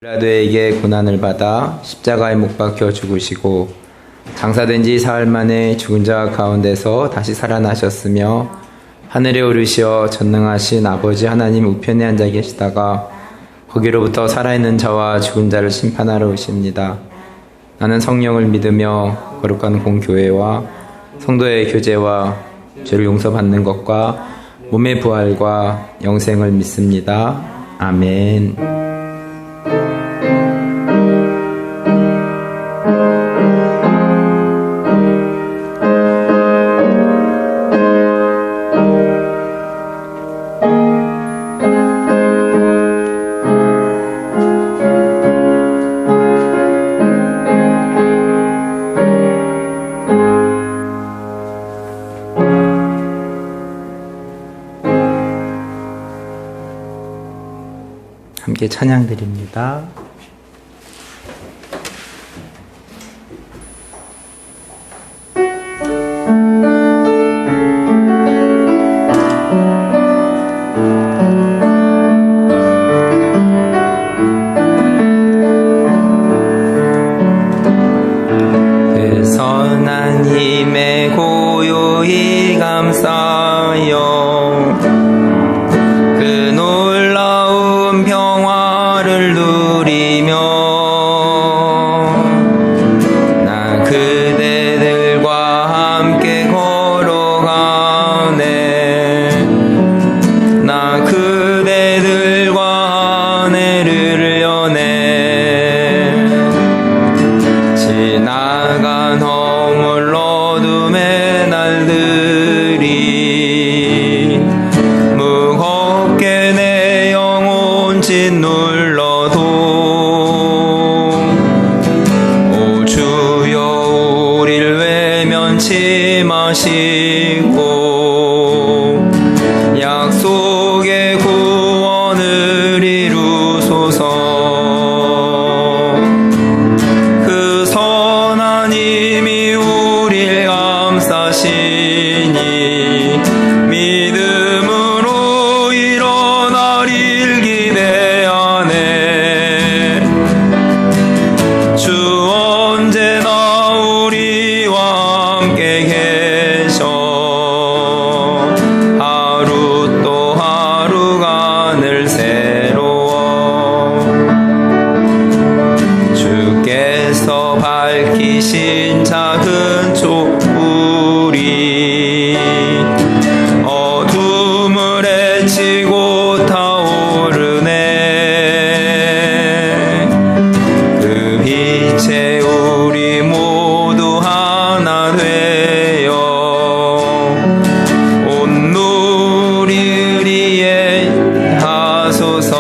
빌라도에게 고난을 받아 십자가에 못 박혀 죽으시고 장사된 지 사흘 만에 죽은 자 가운데서 다시 살아나셨으며 하늘에 오르시어 전능하신 아버지 하나님 우편에 앉아 계시다가 거기로부터 살아있는 자와 죽은 자를 심판하러 오십니다. 나는 성령을 믿으며 거룩한 공교회와 성도의 교제와 죄를 용서받는 것과 몸의 부활과 영생을 믿습니다. 아멘. 함께 찬양 드립니다. 그 선한 힘에 고요히 감싸여 그 놀라운 평화를 누리며 나 그대들과 함께 걸어가네. 나 그대들과 하늘을 여네. 지나간 허물 어둠의 날들이 무겁게 내 영혼 짓눌러도 오 주여 우릴 외면치 마시고 약속의 구원을 이루소서. 그 선한 힘이 우릴 감싸시니 믿음으로 일어나릴 기대하네. 주 언제나 우리와 함께 계셔. 하루 또 하루가 늘 새로워. 주께서 밝히신 작은 촛불이 어둠을 헤치고 타오르네. 그 빛에 우리 모두 하나 되어 온누리 의리에 하소서.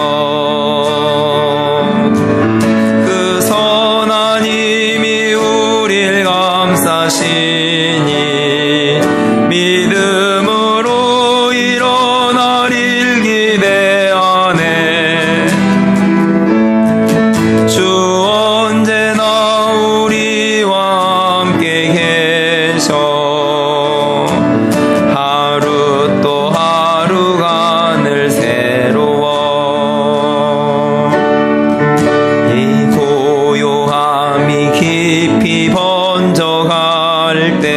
그 선한 힘이 우릴 감싸시니 믿음으로 일어나릴 기대하네. 주 언제나 우리와 함께 계셔. 하루 또 하루가 늘 새로워. 이 고요함이 깊이 번져갈 때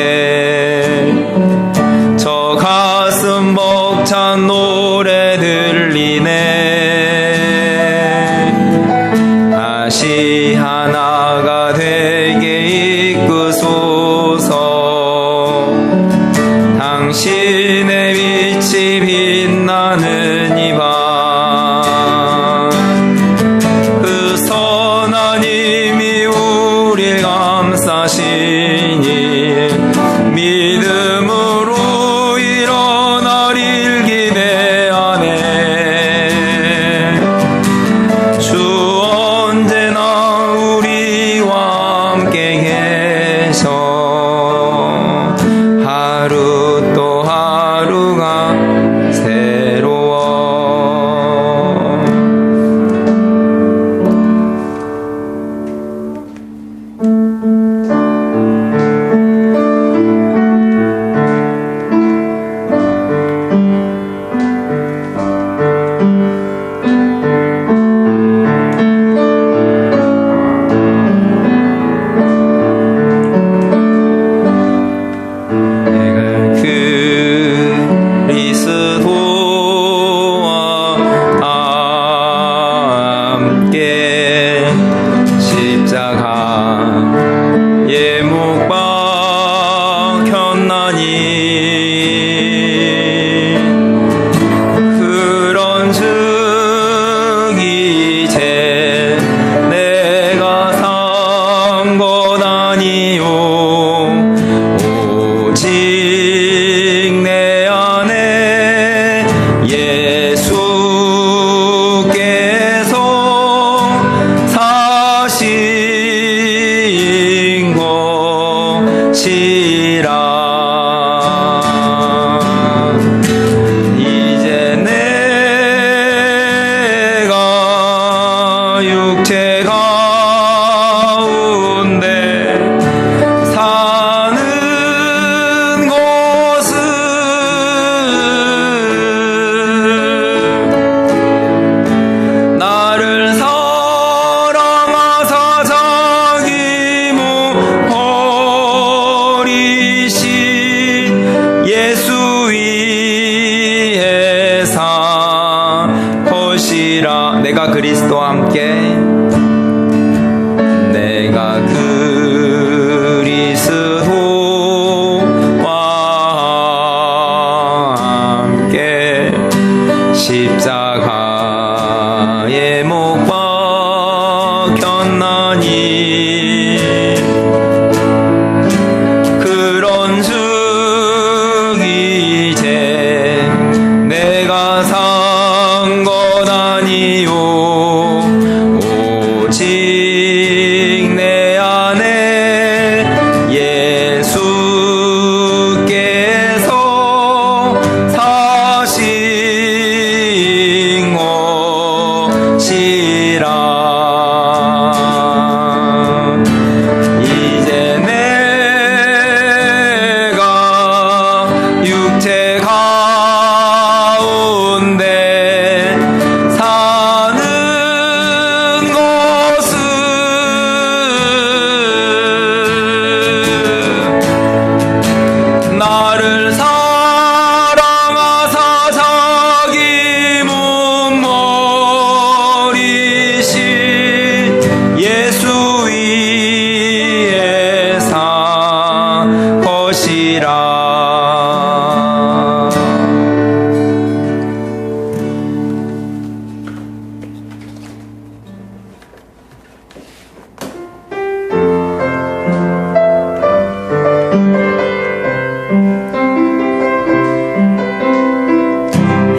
저 가슴 벅찬 노래 들리네. 다시 하나가 되게 이끄소서. 당신의 빛이 빛나는 이 밤 그 선한 힘이 우릴 감싸시니 믿음으로 일어나릴 기대하네. 주 언제나 우리와 육체 가운데 사는 것은 나를 사랑하사 자기 몸 버리신 예수 위에 산 것이라. 내가 그리스도와 함께 십자가에 못 박혔나니 그런즉 이제 내가 산 것 아니요 오직 내 안에 예수께서 사신 것이라. 이제 내가 육체 가운데 사는 것은 나를 사랑하사 자기 몸 버리신 예수 위에 산 것이라.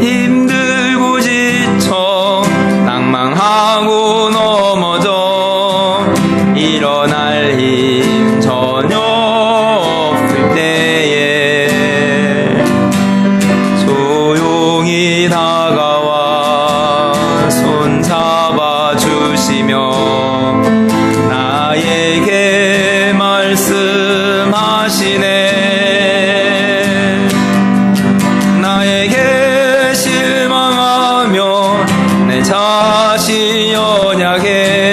힘들고 지쳐 낭망하고 넘어져 일어날 힘 전혀 없을 때에 조용히 다가와 손 잡아주시며 나에게 말씀하시네. 나에게 실망하며 내 자신 연약해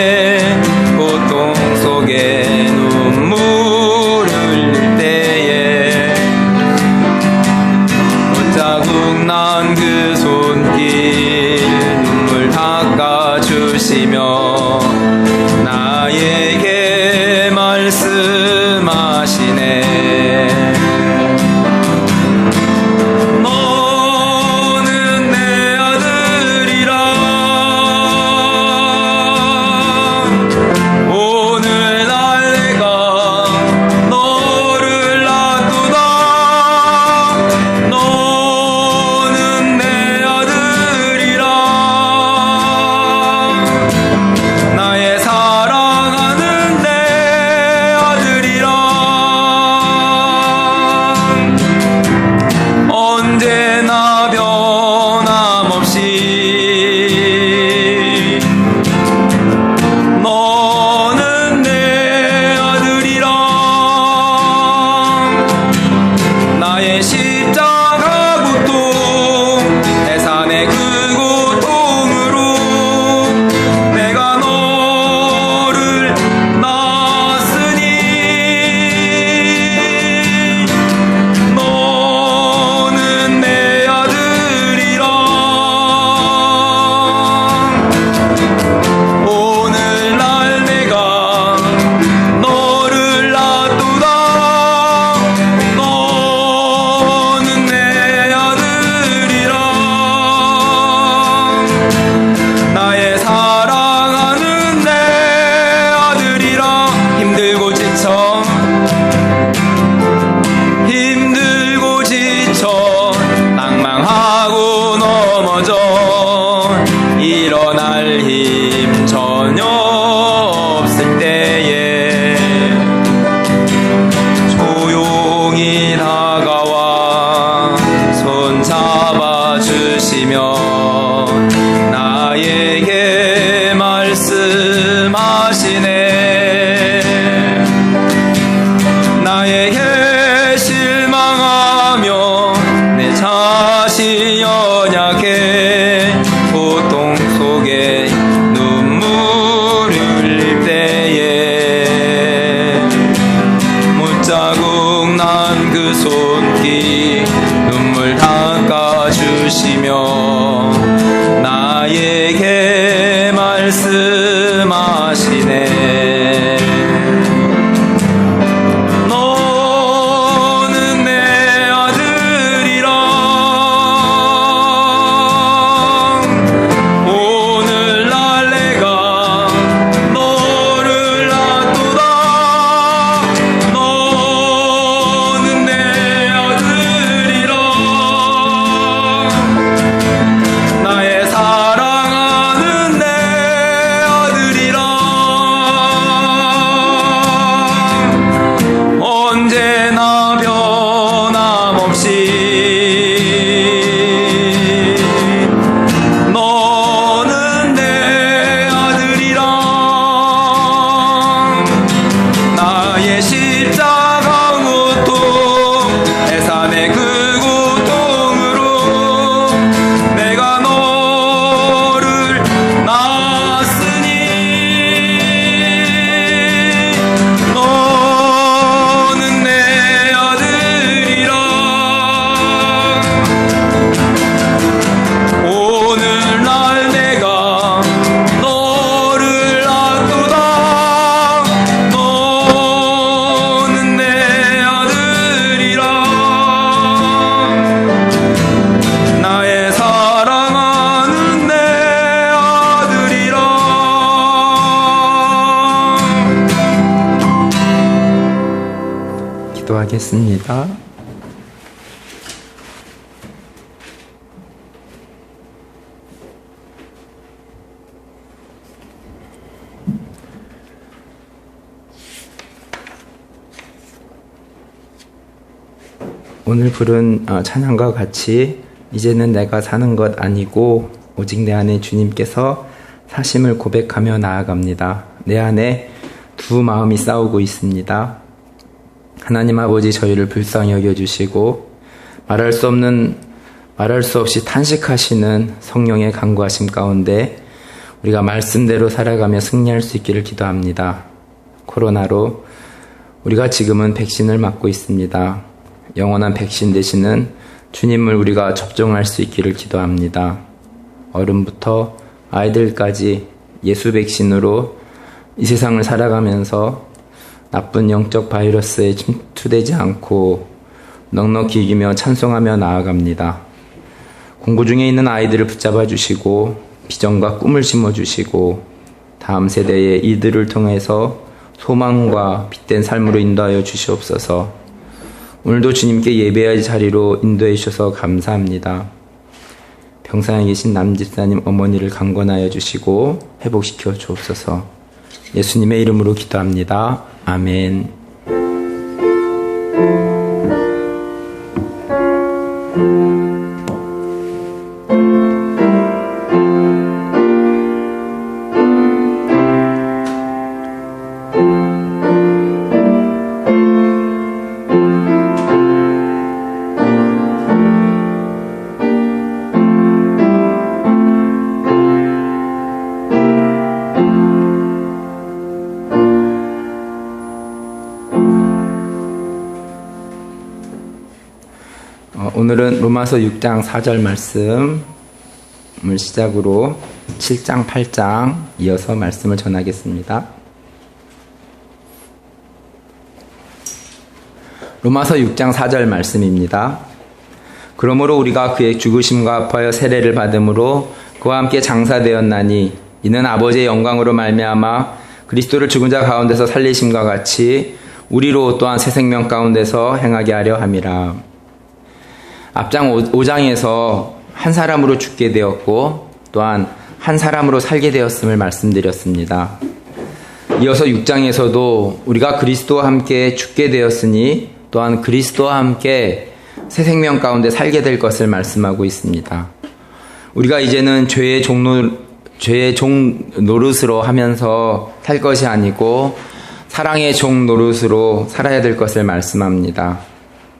말씀하시네. 나에게 실망하며 내 자신이 연약해 고통 속에 눈물을 흘릴 때에 못자국 난 그 손길 눈물 닦아주시며 나에게 말씀하시네. 너는 내 아들이라. 오늘날 내가 너를 낳도다. 너는 내 아들이라. 나의 사랑하는 내 아들이라. 언제나 변함없이 너는 내 아들이라. 나의 십자가 고통 해산의 그 고통으로 내가 너를 낳았으니 너는 내 아들이라. 오늘날 내가 너를 낳도다. 너는 내 아들이라. 나의 사랑하는 내 아들이라. 기도하겠습니다. 오늘 부른 찬양과 같이 이제는 내가 사는 것 아니고 오직 내 안에 주님께서 사심을 고백하며 나아갑니다. 내 안에 두 마음이 싸우고 있습니다. 하나님 아버지, 저희를 불쌍히 여겨주시고 말할 수 없이 탄식하시는 성령의 간구하심 가운데 우리가 말씀대로 살아가며 승리할 수 있기를 기도합니다. 코로나로 우리가 지금은 백신을 맞고 있습니다. 영원한 백신 되시는 주님을 우리가 접종할 수 있기를 기도합니다. 어른부터 아이들까지 예수 백신으로 이 세상을 살아가면서 나쁜 영적 바이러스에 침투되지 않고 넉넉히 이기며 찬송하며 나아갑니다. 공부 중에 있는 아이들을 붙잡아 주시고 비전과 꿈을 심어주시고 다음 세대에 이들을 통해서 소망과 빛된 삶으로 인도하여 주시옵소서. 오늘도 주님께 예배할 자리로 인도해 주셔서 감사합니다. 병상에 계신 남집사님 어머니를 강권하여 주시고 회복시켜 주옵소서. 예수님의 이름으로 기도합니다. 아멘. 오늘은 로마서 6장 4절 말씀을 시작으로 7장 8장 이어서 말씀을 전하겠습니다. 로마서 6장 4절 말씀입니다. 그러므로 우리가 그의 죽으심과 아파여 세례를 받음으로 그와 함께 장사되었나니 이는 아버지의 영광으로 말미암아 그리스도를 죽은 자 가운데서 살리심과 같이 우리로 또한 새 생명 가운데서 행하게 하려 함이라. 앞장 5장에서 한 사람으로 죽게 되었고 또한 한 사람으로 살게 되었음을 말씀드렸습니다. 이어서 6장에서도 우리가 그리스도와 함께 죽게 되었으니 또한 그리스도와 함께 새 생명 가운데 살게 될 것을 말씀하고 있습니다. 우리가 이제는 죄의 종로 죄의 종 노릇으로 하면서 살 것이 아니고 사랑의 종 노릇으로 살아야 될 것을 말씀합니다.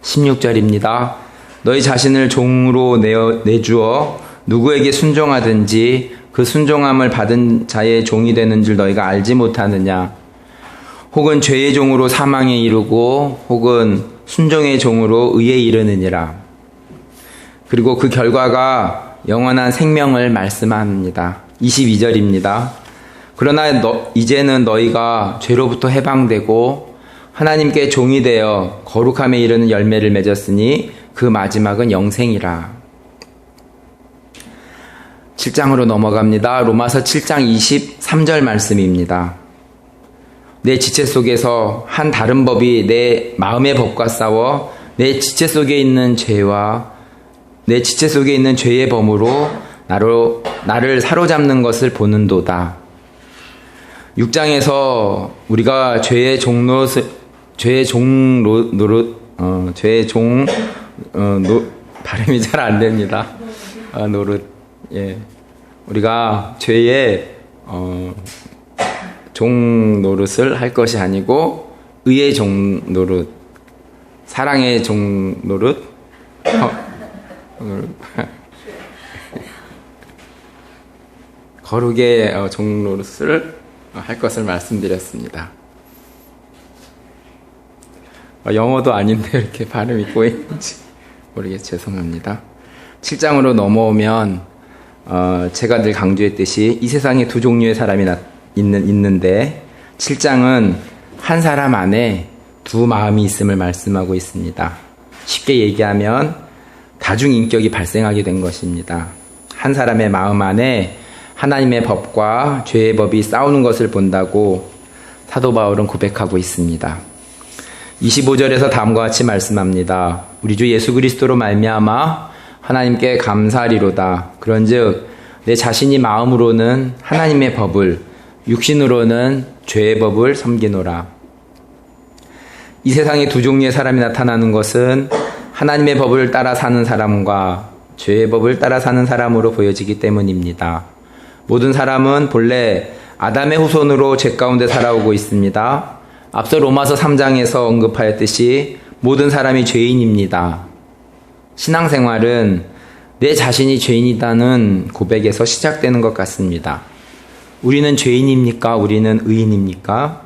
16절입니다. 너희 자신을 종으로 내주어 누구에게 순종하든지 그 순종함을 받은 자의 종이 되는 줄 너희가 알지 못하느냐. 혹은 죄의 종으로 사망에 이르고 혹은 순종의 종으로 의에 이르느니라. 그리고 그 결과가 영원한 생명을 말씀합니다. 22절입니다. 그러나 이제는 너희가 죄로부터 해방되고 하나님께 종이 되어 거룩함에 이르는 열매를 맺었으니 그 마지막은 영생이라. 7장으로 넘어갑니다. 로마서 7장 23절 말씀입니다. 내 지체 속에서 한 다른 법이 내 마음의 법과 싸워 내 지체 속에 있는 죄의 범으로 나를 사로잡는 것을 보는도다. 6장에서 우리가 발음이 잘 안 됩니다. 우리가 죄의 종 노릇을 할 것이 아니고 의의 종 노릇, 사랑의 종 노릇, 거룩의 종 노릇을 할 것을 말씀드렸습니다. 영어도 아닌데 이렇게 발음이 꼬이는지 모르겠 죄송합니다. 7장으로 넘어오면 제가 늘 강조했듯이 이 세상에 두 종류의 사람이 있는데 7장은 한 사람 안에 두 마음이 있음을 말씀하고 있습니다. 쉽게 얘기하면 다중인격이 발생하게 된 것입니다. 한 사람의 마음 안에 하나님의 법과 죄의 법이 싸우는 것을 본다고 사도 바울은 고백하고 있습니다. 25절에서 다음과 같이 말씀합니다. 우리 주 예수 그리스도로 말미암아 하나님께 감사하리로다. 그런즉 내 자신이 마음으로는 하나님의 법을, 육신으로는 죄의 법을 섬기노라. 이 세상에 두 종류의 사람이 나타나는 것은 하나님의 법을 따라 사는 사람과 죄의 법을 따라 사는 사람으로 보여지기 때문입니다. 모든 사람은 본래 아담의 후손으로 죄 가운데 살아오고 있습니다. 앞서 로마서 3장에서 언급하였듯이 모든 사람이 죄인입니다. 신앙생활은 내 자신이 죄인이라는 고백에서 시작되는 것 같습니다. 우리는 죄인입니까? 우리는 의인입니까?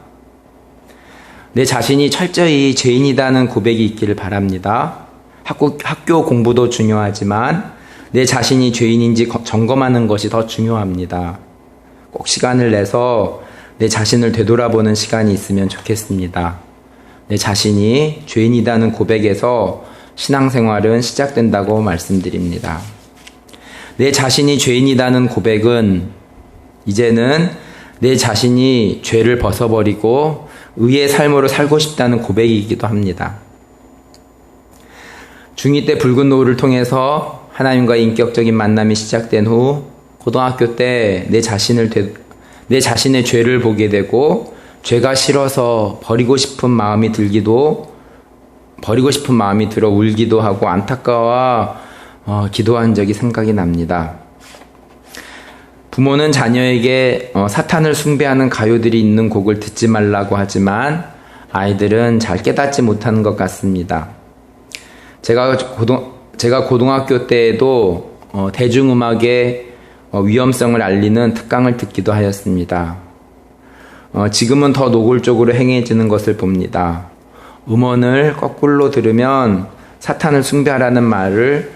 내 자신이 철저히 죄인이라는 고백이 있기를 바랍니다. 학교 공부도 중요하지만 내 자신이 죄인인지 점검하는 것이 더 중요합니다. 꼭 시간을 내서 내 자신을 되돌아보는 시간이 있으면 좋겠습니다. 내 자신이 죄인이라는 고백에서 신앙생활은 시작된다고 말씀드립니다. 내 자신이 죄인이라는 고백은 이제는 내 자신이 죄를 벗어버리고 의의 삶으로 살고 싶다는 고백이기도 합니다. 중2 때 붉은 노을을 통해서 하나님과 인격적인 만남이 시작된 후 고등학교 때 내 자신의 죄를 보게 되고 죄가 싫어서 버리고 싶은 마음이 들어 울기도 하고 안타까워 기도한 적이 생각이 납니다. 부모는 자녀에게 사탄을 숭배하는 가요들이 있는 곡을 듣지 말라고 하지만 아이들은 잘 깨닫지 못하는 것 같습니다. 제가 고등학교 때에도 대중음악의 위험성을 알리는 특강을 듣기도 하였습니다. 지금은 더 노골적으로 행해지는 것을 봅니다. 음원을 거꾸로 들으면 사탄을 숭배하라는 말을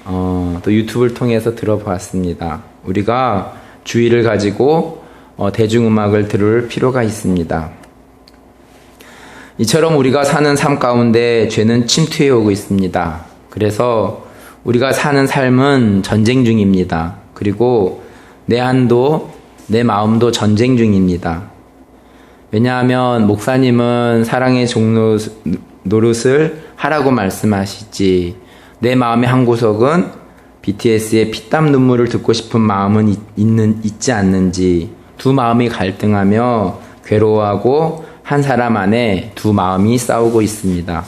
또 유튜브를 통해서 들어보았습니다. 우리가 주의를 가지고 대중음악을 들을 필요가 있습니다. 이처럼 우리가 사는 삶 가운데 죄는 침투해 오고 있습니다. 그래서 우리가 사는 삶은 전쟁 중입니다. 그리고 내 안도 내 마음도 전쟁 중입니다. 왜냐하면 목사님은 사랑의 종 노릇을 하라고 말씀하시지 내 마음의 한 구석은 BTS의 피땀 눈물을 듣고 싶은 마음은 있지 않는지 두 마음이 갈등하며 괴로워하고 한 사람 안에 두 마음이 싸우고 있습니다.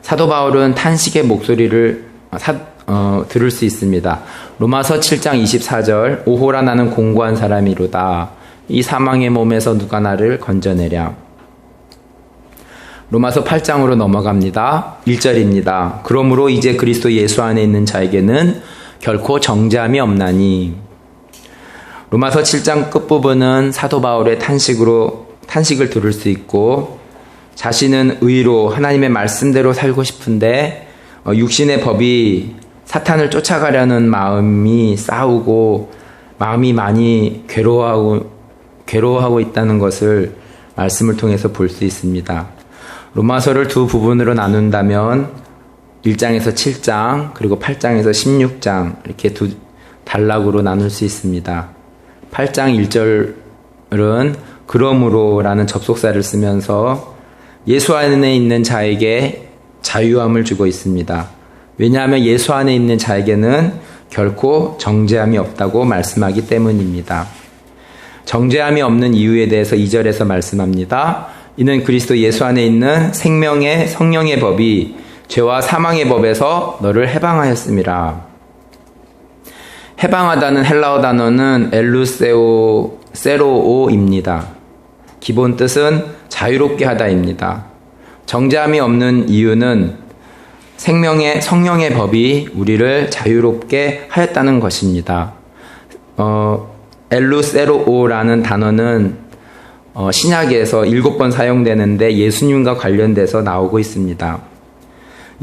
사도 바울은 탄식의 목소리를 들을 수 있습니다. 로마서 7장 24절 오호라 나는 공고한 사람이로다. 이 사망의 몸에서 누가 나를 건져내랴. 로마서 8장으로 넘어갑니다. 1절입니다. 그러므로 이제 그리스도 예수 안에 있는 자에게는 결코 정죄함이 없나니. 로마서 7장 끝부분은 사도 바울의 탄식을 들을 수 있고 자신은 의로 하나님의 말씀대로 살고 싶은데 육신의 법이 사탄을 쫓아가려는 마음이 싸우고 마음이 많이 괴로워하고 있다는 것을 말씀을 통해서 볼 수 있습니다. 로마서를 두 부분으로 나눈다면 1장에서 7장 그리고 8장에서 16장 이렇게 두 단락으로 나눌 수 있습니다. 8장 1절은 그러므로라는 접속사를 쓰면서 예수 안에 있는 자에게 자유함을 주고 있습니다. 왜냐하면 예수 안에 있는 자에게는 결코 정죄함이 없다고 말씀하기 때문입니다. 정죄함이 없는 이유에 대해서 2절에서 말씀합니다. 이는 그리스도 예수 안에 있는 생명의 성령의 법이 죄와 사망의 법에서 너를 해방하였음이라. 해방하다는 헬라어 단어는 엘루세로오입니다. 기본 뜻은 자유롭게 하다입니다. 정죄함이 없는 이유는 성령의 법이 우리를 자유롭게 하였다는 것입니다. 엘루세로오라는 단어는 신약에서 7번 사용되는데 예수님과 관련돼서 나오고 있습니다.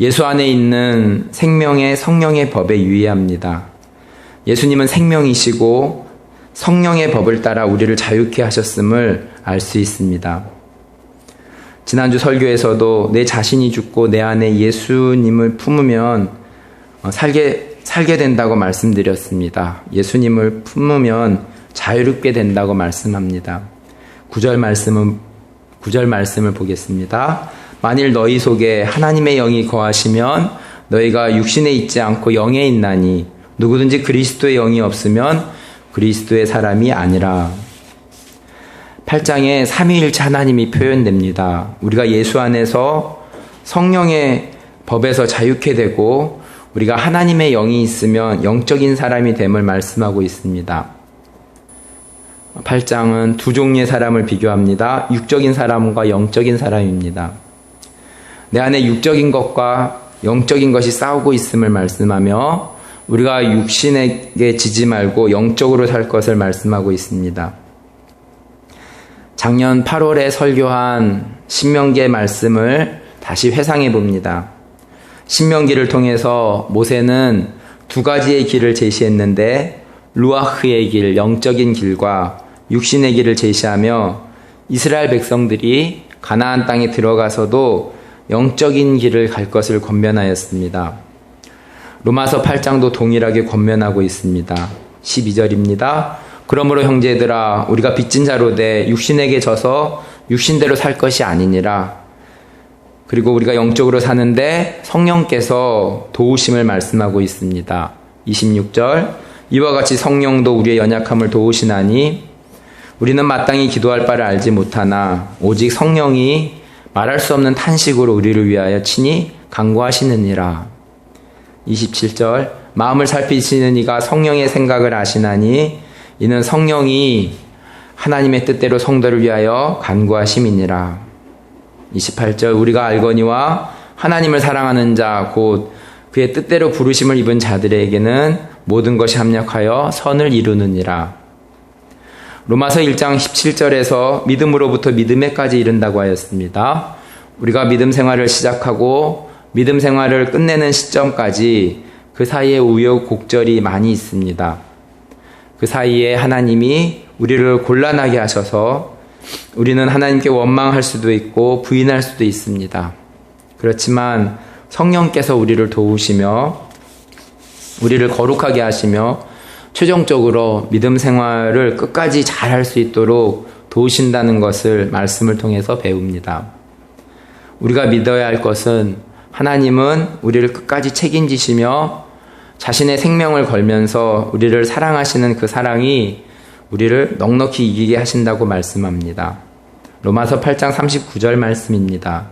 예수 안에 있는 생명의 성령의 법에 유의합니다. 예수님은 생명이시고 성령의 법을 따라 우리를 자유케 하셨음을 알 수 있습니다. 지난주 설교에서도 내 자신이 죽고 내 안에 예수님을 품으면 살게 된다고 말씀드렸습니다. 예수님을 품으면 자유롭게 된다고 말씀합니다. 9절 말씀을 보겠습니다. 만일 너희 속에 하나님의 영이 거하시면 너희가 육신에 있지 않고 영에 있나니 누구든지 그리스도의 영이 없으면 그리스도의 사람이 아니라. 8장에 삼위일체 하나님이 표현됩니다. 우리가 예수 안에서 성령의 법에서 자유케 되고 우리가 하나님의 영이 있으면 영적인 사람이 됨을 말씀하고 있습니다. 8장은 두 종류의 사람을 비교합니다. 육적인 사람과 영적인 사람입니다. 내 안에 육적인 것과 영적인 것이 싸우고 있음을 말씀하며 우리가 육신에게 지지 말고 영적으로 살 것을 말씀하고 있습니다. 작년 8월에 설교한 신명기의 말씀을 다시 회상해 봅니다. 신명기를 통해서 모세는 두 가지의 길을 제시했는데 루아흐의 길, 영적인 길과 육신의 길을 제시하며 이스라엘 백성들이 가나안 땅에 들어가서도 영적인 길을 갈 것을 권면하였습니다. 로마서 8장도 동일하게 권면하고 있습니다. 12절입니다. 그러므로 형제들아 우리가 빚진 자로 돼 육신에게 져서 육신대로 살 것이 아니니라. 그리고 우리가 영적으로 사는데 성령께서 도우심을 말씀하고 있습니다. 26절 이와 같이 성령도 우리의 연약함을 도우시나니 우리는 마땅히 기도할 바를 알지 못하나 오직 성령이 말할 수 없는 탄식으로 우리를 위하여 친히 간구하시느니라. 27절 마음을 살피시는 이가 성령의 생각을 아시나니 이는 성령이 하나님의 뜻대로 성도를 위하여 간구하심이니라. 28절 우리가 알거니와 하나님을 사랑하는 자 곧 그의 뜻대로 부르심을 입은 자들에게는 모든 것이 합력하여 선을 이루느니라. 로마서 1장 17절에서 믿음으로부터 믿음에까지 이른다고 하였습니다. 우리가 믿음 생활을 시작하고 믿음 생활을 끝내는 시점까지 그 사이에 우여곡절이 많이 있습니다. 그 사이에 하나님이 우리를 곤란하게 하셔서 우리는 하나님께 원망할 수도 있고 부인할 수도 있습니다. 그렇지만 성령께서 우리를 도우시며 우리를 거룩하게 하시며 최종적으로 믿음 생활을 끝까지 잘할 수 있도록 도우신다는 것을 말씀을 통해서 배웁니다. 우리가 믿어야 할 것은 하나님은 우리를 끝까지 책임지시며 자신의 생명을 걸면서 우리를 사랑하시는 그 사랑이 우리를 넉넉히 이기게 하신다고 말씀합니다. 로마서 8장 39절 말씀입니다.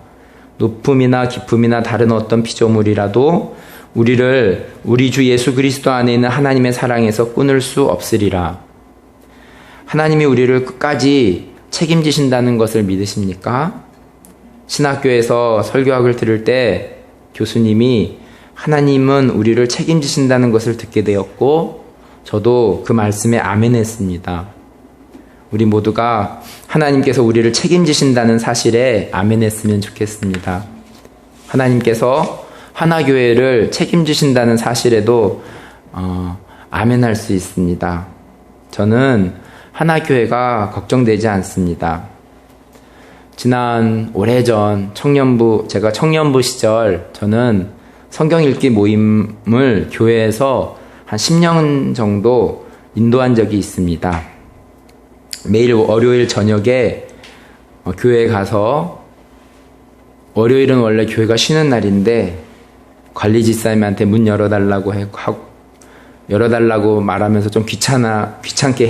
높음이나 깊음이나 다른 어떤 피조물이라도 우리를 우리 주 예수 그리스도 안에 있는 하나님의 사랑에서 끊을 수 없으리라. 하나님이 우리를 끝까지 책임지신다는 것을 믿으십니까? 신학교에서 설교학을 들을 때 교수님이 하나님은 우리를 책임지신다는 것을 듣게 되었고 저도 그 말씀에 아멘했습니다. 우리 모두가 하나님께서 우리를 책임지신다는 사실에 아멘했으면 좋겠습니다. 하나님께서 하나교회를 책임지신다는 사실에도 아멘할 수 있습니다. 저는 하나교회가 걱정되지 않습니다. 지난 오래전 제가 청년부 시절 저는 성경 읽기 모임을 교회에서 한 10년 정도 인도한 적이 있습니다. 매일 월요일 저녁에 교회에 가서 월요일은 원래 교회가 쉬는 날인데 관리 집사님한테 문 열어달라고 말하면서 좀 귀찮게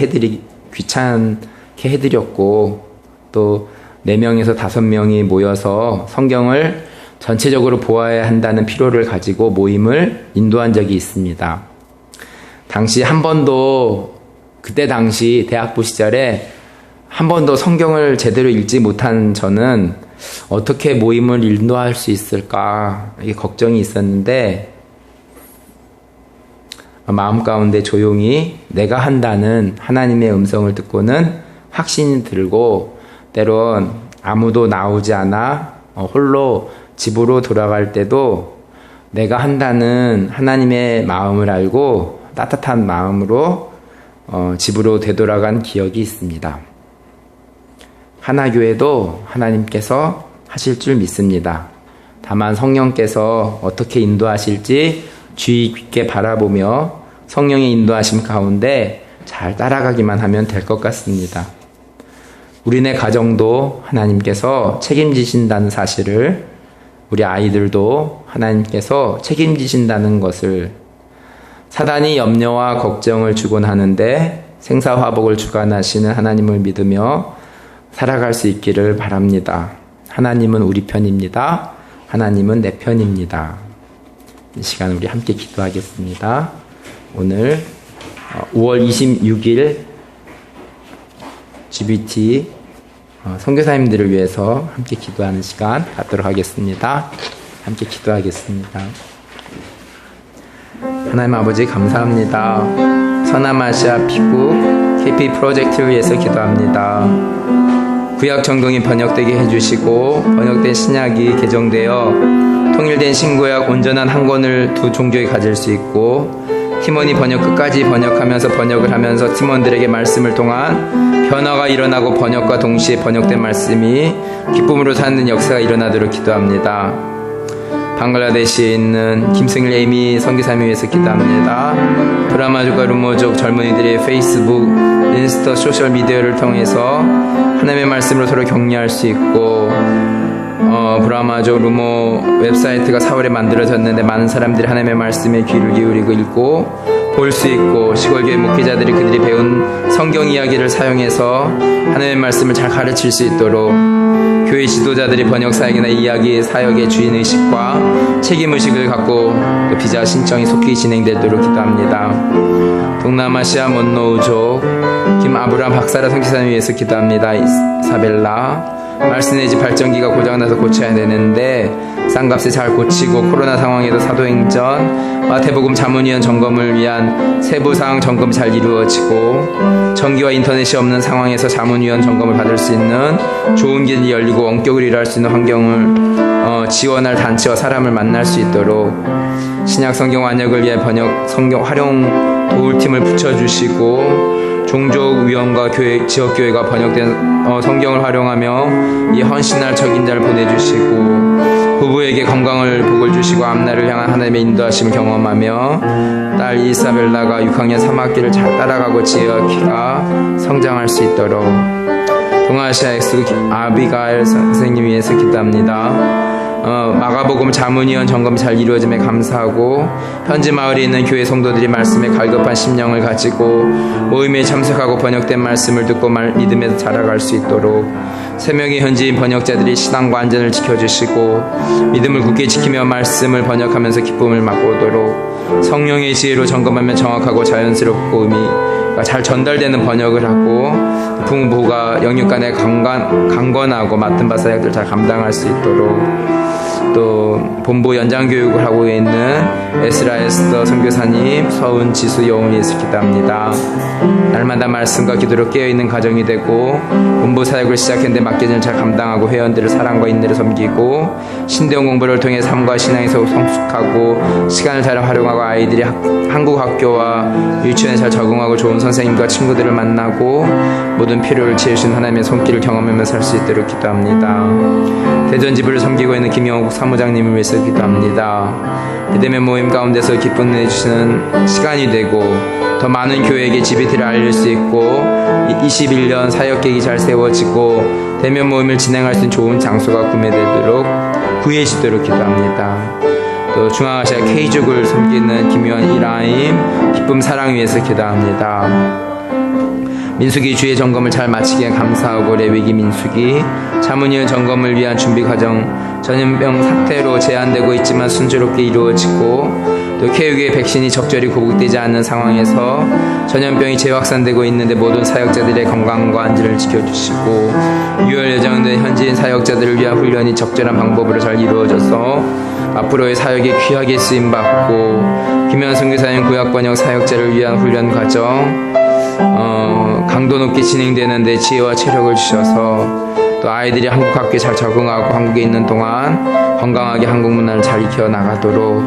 해드렸고 또 4명에서 5명이 모여서 성경을 전체적으로 보아야 한다는 필요를 가지고 모임을 인도한 적이 있습니다. 그때 당시 대학부 시절에 한 번도 성경을 제대로 읽지 못한 저는 어떻게 모임을 인도할 수 있을까 이게 걱정이 있었는데 마음 가운데 조용히 내가 한다는 하나님의 음성을 듣고는 확신이 들고 때론 아무도 나오지 않아 홀로 집으로 돌아갈 때도 내가 한다는 하나님의 마음을 알고 따뜻한 마음으로 집으로 되돌아간 기억이 있습니다. 하나교회도 하나님께서 하실 줄 믿습니다. 다만 성령께서 어떻게 인도하실지 주의 깊게 바라보며 성령의 인도하심 가운데 잘 따라가기만 하면 될 것 같습니다. 우리네 가정도 하나님께서 책임지신다는 사실을, 우리 아이들도 하나님께서 책임지신다는 것을, 사단이 염려와 걱정을 주곤 하는데 생사화복을 주관하시는 하나님을 믿으며 살아갈 수 있기를 바랍니다. 하나님은 우리 편입니다. 하나님은 내 편입니다. 이 시간 우리 함께 기도하겠습니다. 오늘 5월 26일 GBT 선교사님들을 위해서 함께 기도하는 시간 갖도록 하겠습니다. 함께 기도하겠습니다. 하나님 아버지 감사합니다. 서남아시아 피국 KP 프로젝트를 위해서 기도합니다. 구약 성경이 번역되게 해주시고 번역된 신약이 개정되어 통일된 신구약 온전한 한 권을 두 종족이 가질 수 있고 팀원이 끝까지 번역하면서 번역을 하면서 팀원들에게 말씀을 통한 변화가 일어나고 번역과 동시에 번역된 말씀이 기쁨으로 사는 역사가 일어나도록 기도합니다. 방글라데시에 있는 김승일 에이미 선교사님을 위해서 기도합니다. 브라마족과 루모족 젊은이들의 페이스북, 인스타, 소셜미디어를 통해서 하나님의 말씀으로 서로 격려할 수 있고 브라마족 루모 웹사이트가 4월에 만들어졌는데 많은 사람들이 하나님의 말씀에 귀를 기울이고 읽고 볼 수 있고 시골교회 목회자들이 그들이 배운 성경 이야기를 사용해서 하나님의 말씀을 잘 가르칠 수 있도록 교회 지도자들이 번역 사역이나 이야기 사역의 주인의식과 책임의식을 갖고 비자 신청이 속히 진행되도록 기도합니다. 동남아시아 먼노우족 김아브람 박사라 선교사님 위해서 기도합니다. 이사벨라 말씀의 집 발전기가 고장나서 고쳐야 되는데 쌍값에 잘 고치고 코로나 상황에도 사도행전 마태복음 자문위원 점검을 위한 세부사항 점검 잘 이루어지고 전기와 인터넷이 없는 상황에서 자문위원 점검을 받을 수 있는 좋은 길이 열리고 원격으로 일할 수 있는 환경을 지원할 단체와 사람을 만날 수 있도록 신약 성경 완역을 위해 번역 성경 활용 도울팀을 붙여주시고 종족위원과 지역교회가 번역된 성경을 활용하며 이 헌신할 적인자를 보내주시고 부부에게 건강을 복을 주시고 앞날을 향한 하나님의 인도하심을 경험하며 딸 이사벨라가 6학년 3학기를 잘 따라가고 지혜키가 성장할 수 있도록 동아시아 엑스 아비가일 선생님 위해서 기도합니다. 마가복음 자문위원 점검이 잘 이루어짐에 감사하고 현지 마을에 있는 교회 성도들이 말씀에 갈급한 심령을 가지고 모임에 참석하고 번역된 말씀을 듣고 믿음에서 자라갈 수 있도록 세 명의 현지인 번역자들이 신앙과 안전을 지켜주시고 믿음을 굳게 지키며 말씀을 번역하면서 기쁨을 맛보도록 성령의 지혜로 점검하며 정확하고 자연스럽고 의미가 잘 전달되는 번역을 하고 부모가 영육 간에 강건하고 맡은 바 사역들을 잘 감당할 수 있도록 또 본부 연장 교육을 하고 있는 에스라 에스더 선교사님, 서은, 지수, 여운이 위해서 기도합니다. 날마다 말씀과 기도로 깨어있는 가정이 되고 본부 사역을 시작했는데 맡겨진 일을 잘 감당하고 회원들을 사랑과 인내를 섬기고 신대원 공부를 통해 삶과 신앙에서 성숙하고 시간을 잘 활용하고 아이들이 한국 학교와 유치원에 잘 적응하고 좋은 선생님과 친구들을 만나고 모든 필요를 채우신 하나님의 손길을 경험하며 살 수 있도록 기도합니다. 대전지부를 섬기고 있는 김영욱 사무장님을 위해서 기도합니다. 비대면 모임 가운데서 기쁨 내주시는 시간이 되고 더 많은 교회에게 GBT를 알릴 수 있고 21년 사역계획이 잘 세워지고 대면 모임을 진행할 수 있는 좋은 장소가 구매되도록 구해지도록 기도합니다. 또 중앙아시아 K족을 섬기는 김유한 이라임 기쁨 사랑 위해서 기도합니다. 민수기 주의 점검을 잘 마치기에 감사하고 레위기 민수기 자문위원 점검을 위한 준비 과정 전염병 사태로 제한되고 있지만 순조롭게 이루어지고 또 케이크의 백신이 적절히 구국되지 않는 상황에서 전염병이 재확산되고 있는데 모든 사역자들의 건강과 안전을 지켜주시고 6월 예정된 현지인 사역자들을 위한 훈련이 적절한 방법으로 잘 이루어져서 앞으로의 사역에 귀하게 쓰임받고 김현 선교사님 구약 번역 사역자를 위한 훈련 과정 강도 높게 진행되는데 지혜와 체력을 주셔서 또 아이들이 한국 학교에 잘 적응하고 한국에 있는 동안 건강하게 한국 문화를 잘 익혀 나가도록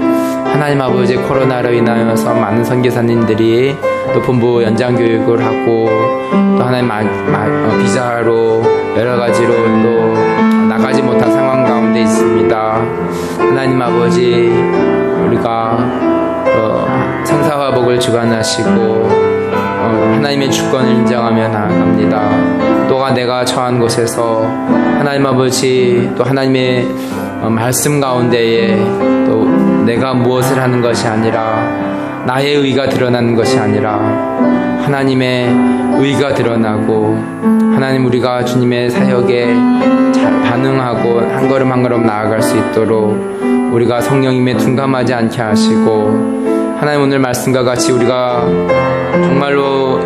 하나님 아버지 코로나로 인하여서 많은 선교사님들이 또 본부 연장 교육을 하고 또 하나님 비자로 여러 가지로 또 나가지 못한 상황 가운데 있습니다. 하나님 아버지 우리가 생사화복을 주관하시고 하나님의 주권을 인정하며 나아갑니다. 또한 내가 처한 곳에서 하나님 아버지 또 하나님의 말씀 가운데에 또 내가 무엇을 하는 것이 아니라 나의 의가 드러나는 것이 아니라 하나님의 의가 드러나고 하나님 우리가 주님의 사역에 잘 반응하고 한 걸음 한 걸음 나아갈 수 있도록 우리가 성령님에 둔감하지 않게 하시고 하나님 오늘 말씀과 같이 우리가 정말로